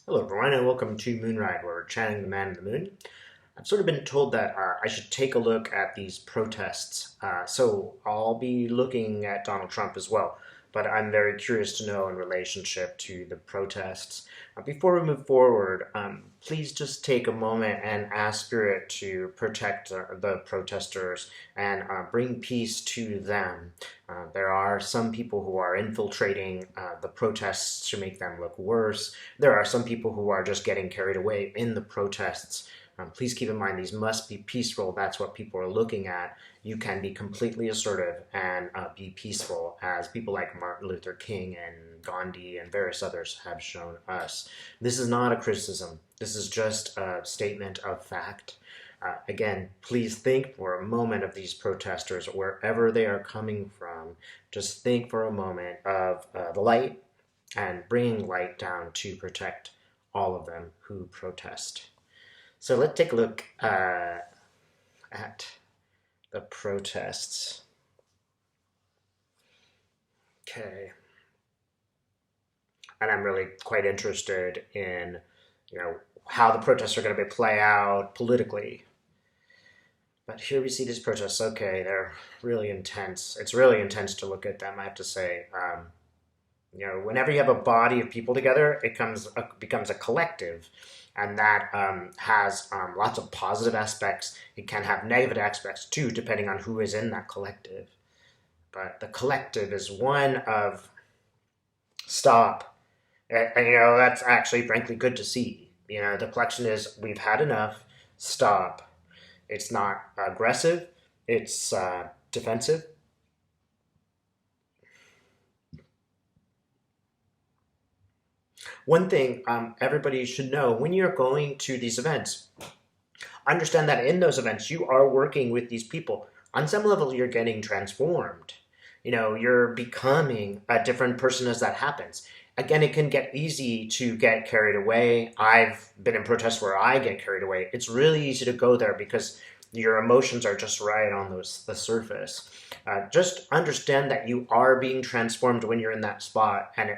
Hello, everyone, and welcome to Moonride, where we're channeling the man in the moon. I've sort of been told that I should take a look at these protests, so I'll be looking at Donald Trump as well. But I'm very curious to know in relationship to the protests. Before we move forward, please just take a moment and ask Spirit to protect the protesters and bring peace to them. There are some people who are infiltrating the protests to make them look worse. There are some people who are just getting carried away in the protests. Please keep in mind these must be peaceful. That's what people are looking at. You can be completely assertive and be peaceful, as people like Martin Luther King and Gandhi and various others have shown us. This is not a criticism. This is just a statement of fact. Again, please think for a moment of these protesters, wherever they are coming from. Just think for a moment of the light and bringing light down to protect all of them who protest. So let's take a look at the protests. Okay. And I'm really quite interested in, how the protests are going to play out politically. But here we see these protests. Okay, they're really intense. It's really intense to look at them, I have to say. Whenever you have a body of people together, it becomes a collective, and that has lots of positive aspects. It can have negative aspects too, depending on who is in that collective. But the collective is one of stop, and that's actually frankly good to see. The collection is we've had enough. Stop. It's not aggressive. It's defensive. One thing everybody should know when you're going to these events, understand that in those events you are working with these people. On some level, you're getting transformed. You're becoming a different person as that happens. Again, it can get easy to get carried away. I've been in protests where I get carried away. It's really easy to go there because your emotions are just right on the surface. Just understand that you are being transformed when you're in that spot, and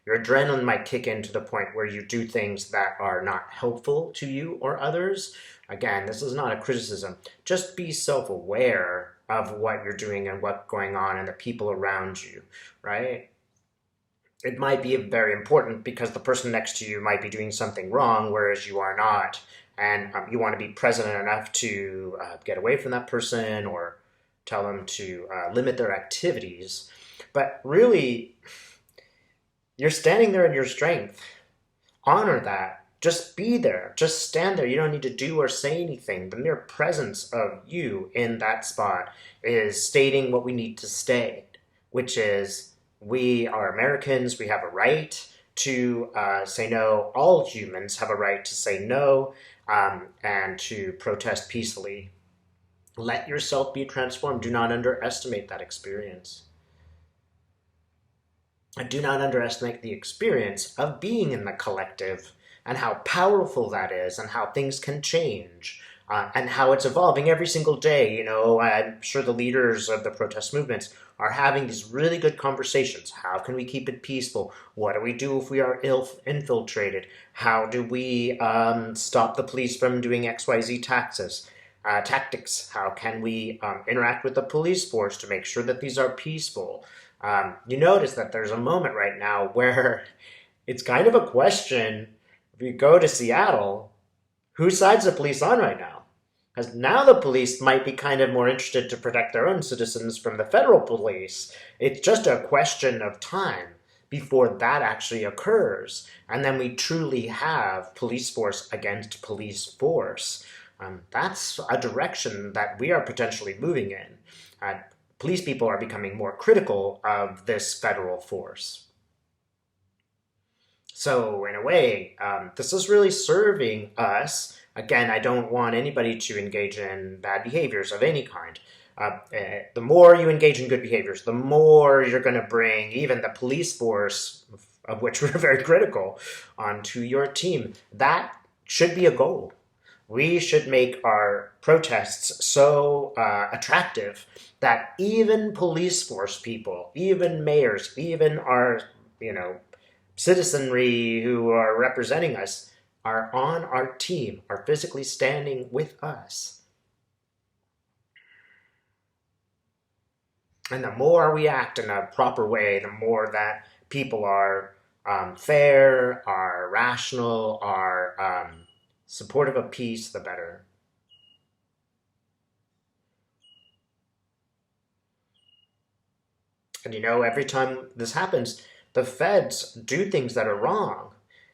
your adrenaline might kick in to the point where you do things that are not helpful to you or others. Again, this is not a criticism. Just be self-aware of what you're doing and what's going on and the people around you, right? It might be very important because the person next to you might be doing something wrong, whereas you are not. And you want to be present enough to get away from that person or tell them to limit their activities. But really, you're standing there in your strength. Honor that. Just be there. Just stand there. You don't need to do or say anything. The mere presence of you in that spot is stating what we need to state, which is we are Americans. We have a right to say no. All humans have a right to say no and to protest peacefully. Let yourself be transformed. Do not underestimate that experience. And do not underestimate the experience of being in the collective and how powerful that is and how things can change and how it's evolving every single day. I'm sure the leaders of the protest movements are having these really good conversations. How can we keep it peaceful? What do we do if we are infiltrated? How do we stop the police from doing XYZ tactics? How can we interact with the police force to make sure that these are peaceful? You notice that there's a moment right now where it's kind of a question. If you go to Seattle, whose side's the police on right now? Because now the police might be kind of more interested to protect their own citizens from the federal police. It's just a question of time before that actually occurs. And then we truly have police force against police force. That's a direction that we are potentially moving in. Police people are becoming more critical of this federal force. So in a way, this is really serving us. Again, I don't want anybody to engage in bad behaviors of any kind. The more you engage in good behaviors, the more you're going to bring even the police force, of which we're very critical, onto your team. That should be a goal. We should make our protests so attractive that even police force people, even mayors, even our, citizenry who are representing us are on our team, are physically standing with us. And the more we act in a proper way, the more that people are fair, are rational, are supportive of peace, the better. And every time this happens, the feds do things that are wrong.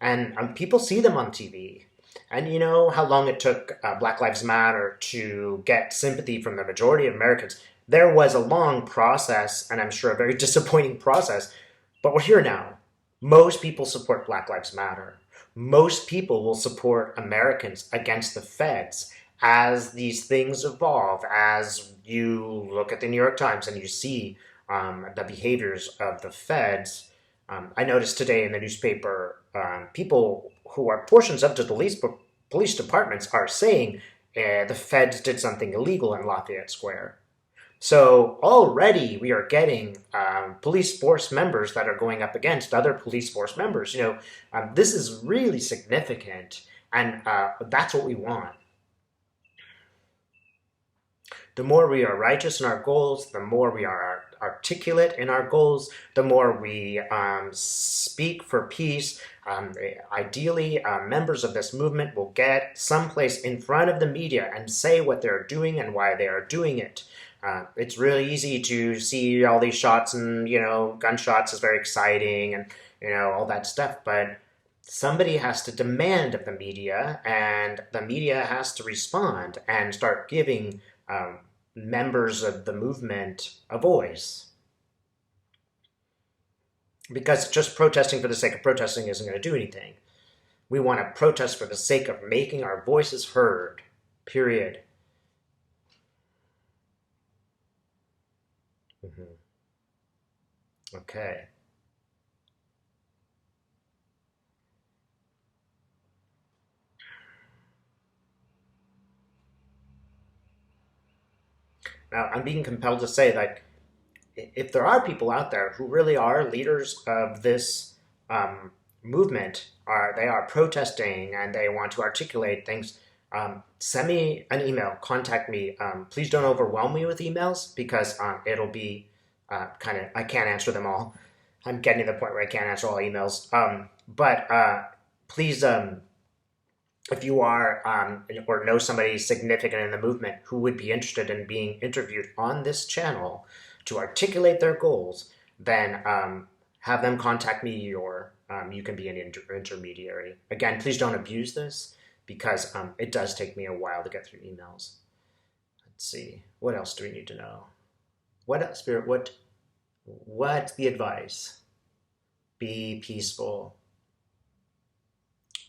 And people see them on TV. And you know how long it took Black Lives Matter to get sympathy from the majority of Americans? There was a long process, and I'm sure a very disappointing process, but we're here now. Most people support Black Lives Matter. Most people will support Americans against the feds as these things evolve, as you look at the New York Times and you see the behaviors of the feds. I noticed today in the newspaper, people who are portions of the police departments are saying the feds did something illegal in Lafayette Square. So already we are getting police force members that are going up against other police force members. This is really significant, and that's what we want. The more we are righteous in our goals, the more we are articulate in our goals, the more we speak for peace. Ideally, members of this movement will get someplace in front of the media and say what they're doing and why they are doing it. It's really easy to see all these shots and, gunshots is very exciting and, all that stuff. But somebody has to demand of the media, and the media has to respond and start giving members of the movement a voice. Because just protesting for the sake of protesting isn't going to do anything. We want to protest for the sake of making our voices heard, period. Okay. Now, I'm being compelled to say that if there are people out there who really are leaders of this movement, they are protesting and they want to articulate things, send me an email, contact me. Please don't overwhelm me with emails because it'll be I can't answer them all. I'm getting to the point where I can't answer all emails. But please, if you are or know somebody significant in the movement who would be interested in being interviewed on this channel to articulate their goals, then have them contact me, or you can be an intermediary. Again, please don't abuse this because it does take me a while to get through emails. Let's see. What else do we need to know? What else, Spirit? What's the advice? Be peaceful.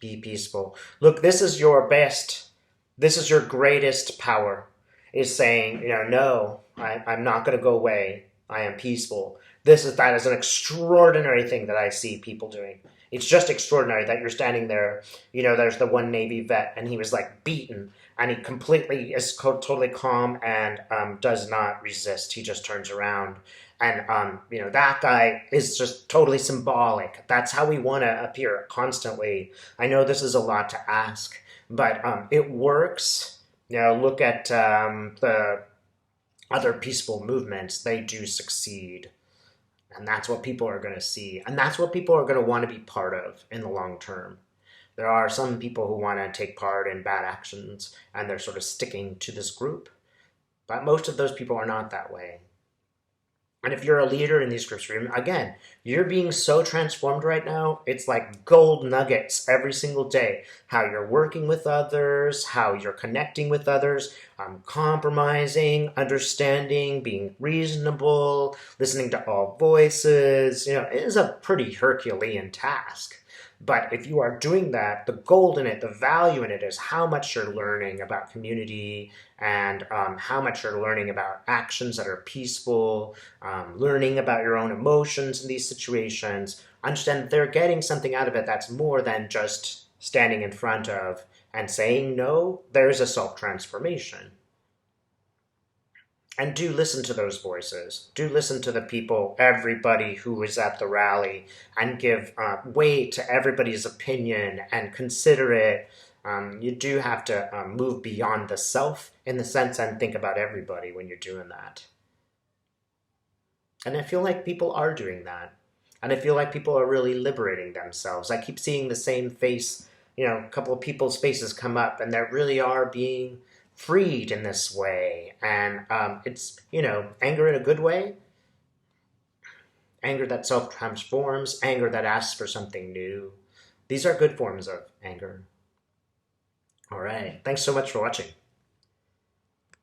Be peaceful. Look, this is your best. This is your greatest power. Is saying, no, I'm not going to go away. I am peaceful. That is an extraordinary thing that I see people doing. It's just extraordinary that you're standing there. There's the one Navy vet, and he was like beaten, and he completely is totally calm and does not resist. He just turns around. And, that guy is just totally symbolic. That's how we want to appear constantly. I know this is a lot to ask, but it works. Look at the other peaceful movements. They do succeed. And that's what people are going to see. And that's what people are going to want to be part of in the long term. There are some people who want to take part in bad actions, and they're sort of sticking to this group. But most of those people are not that way. And if you're a leader in these groups, again, you're being so transformed right now. It's like gold nuggets every single day. How you're working with others, how you're connecting with others, compromising, understanding, being reasonable, listening to all voices. It is a pretty Herculean task. But if you are doing that, the gold in it, the value in it is how much you're learning about community and how much you're learning about actions that are peaceful, learning about your own emotions in these situations. Understand that they're getting something out of it that's more than just standing in front of and saying no. There's a self-transformation. And do listen to those voices. Do listen to the people, everybody who is at the rally, and give weight to everybody's opinion and consider it. You do have to move beyond the self in the sense and think about everybody when you're doing that. And I feel like people are doing that. And I feel like people are really liberating themselves. I keep seeing the same face, a couple of people's faces come up, and they really are being freed in this way. And it's, anger in a good way, anger that self transforms, anger that asks for something new. These are good forms of anger. All right. Thanks so much for watching.